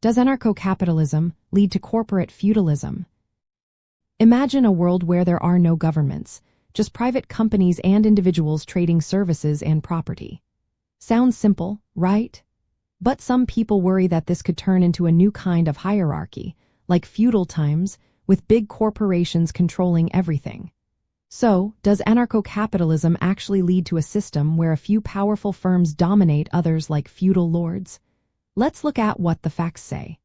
Does anarcho-capitalism lead to corporate feudalism? Imagine a world where there are no governments, just private companies and individuals trading services and property. Sounds simple, right? But some people worry that this could turn into a new kind of hierarchy, like feudal times, with big corporations controlling everything. So, does anarcho-capitalism actually lead to a system where a few powerful firms dominate others like feudal lords? Let's look at what the facts say.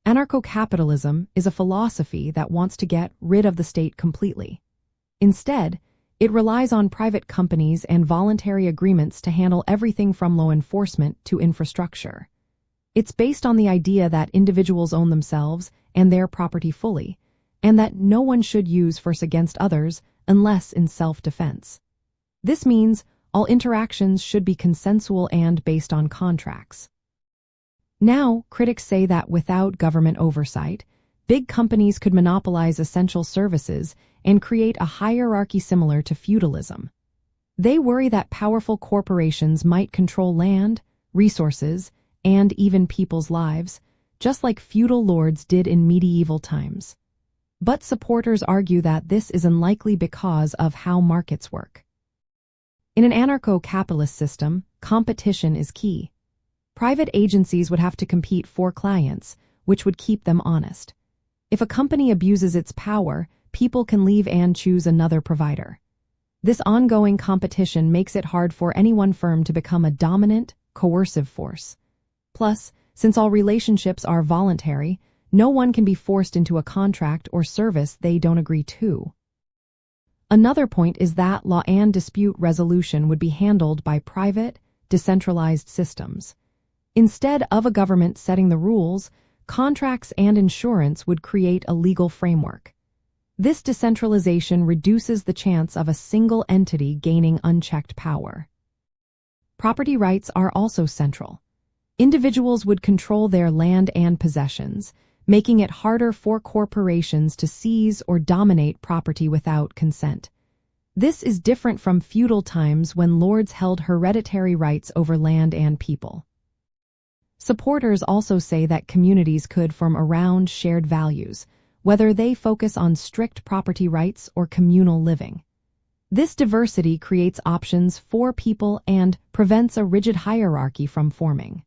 Anarcho-capitalism is a philosophy that wants to get rid of the state completely. Instead, it relies on private companies and voluntary agreements to handle everything from law enforcement to infrastructure. It's based on the idea that individuals own themselves and their property fully, and that no one should use force against others unless in self-defense. This means all interactions should be consensual and based on contracts. Now, critics say that without government oversight, big companies could monopolize essential services and create a hierarchy similar to feudalism. They worry that powerful corporations might control land, resources, and even people's lives, just like feudal lords did in medieval times. But supporters argue that this is unlikely because of how markets work. In an anarcho-capitalist system, competition is key. Private agencies would have to compete for clients, which would keep them honest. If a company abuses its power, people can leave and choose another provider. This ongoing competition makes it hard for any one firm to become a dominant, coercive force. Plus, since all relationships are voluntary, no one can be forced into a contract or service they don't agree to. Another point is that law and dispute resolution would be handled by private, decentralized systems. Instead of a government setting the rules, contracts and insurance would create a legal framework. This decentralization reduces the chance of a single entity gaining unchecked power. Property rights are also central. Individuals would control their land and possessions, making it harder for corporations to seize or dominate property without consent. This is different from feudal times when lords held hereditary rights over land and people. Supporters also say that communities could form around shared values, whether they focus on strict property rights or communal living. This diversity creates options for people and prevents a rigid hierarchy from forming.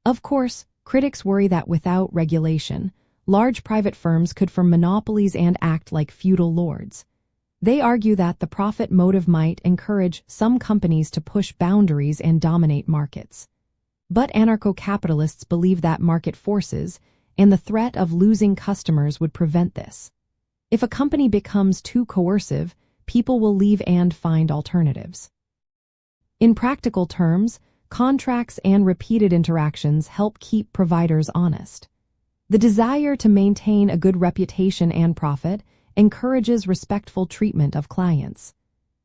Of course, critics worry that without regulation, large private firms could form monopolies and act like feudal lords. They argue that the profit motive might encourage some companies to push boundaries and dominate markets. But anarcho-capitalists believe that market forces and the threat of losing customers would prevent this. If a company becomes too coercive, people will leave and find alternatives. In practical terms, contracts and repeated interactions help keep providers honest. The desire to maintain a good reputation and profit encourages respectful treatment of clients.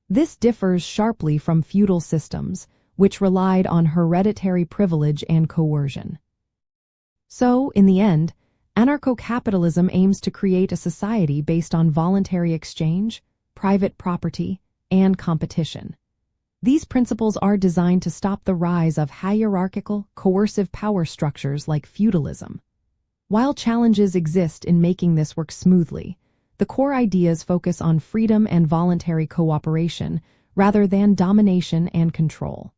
This differs sharply from feudal systems, which relied on hereditary privilege and coercion. So, in the end, anarcho-capitalism aims to create a society based on voluntary exchange, private property, and competition. These principles are designed to stop the rise of hierarchical, coercive power structures like feudalism. While challenges exist in making this work smoothly, the core ideas focus on freedom and voluntary cooperation rather than domination and control.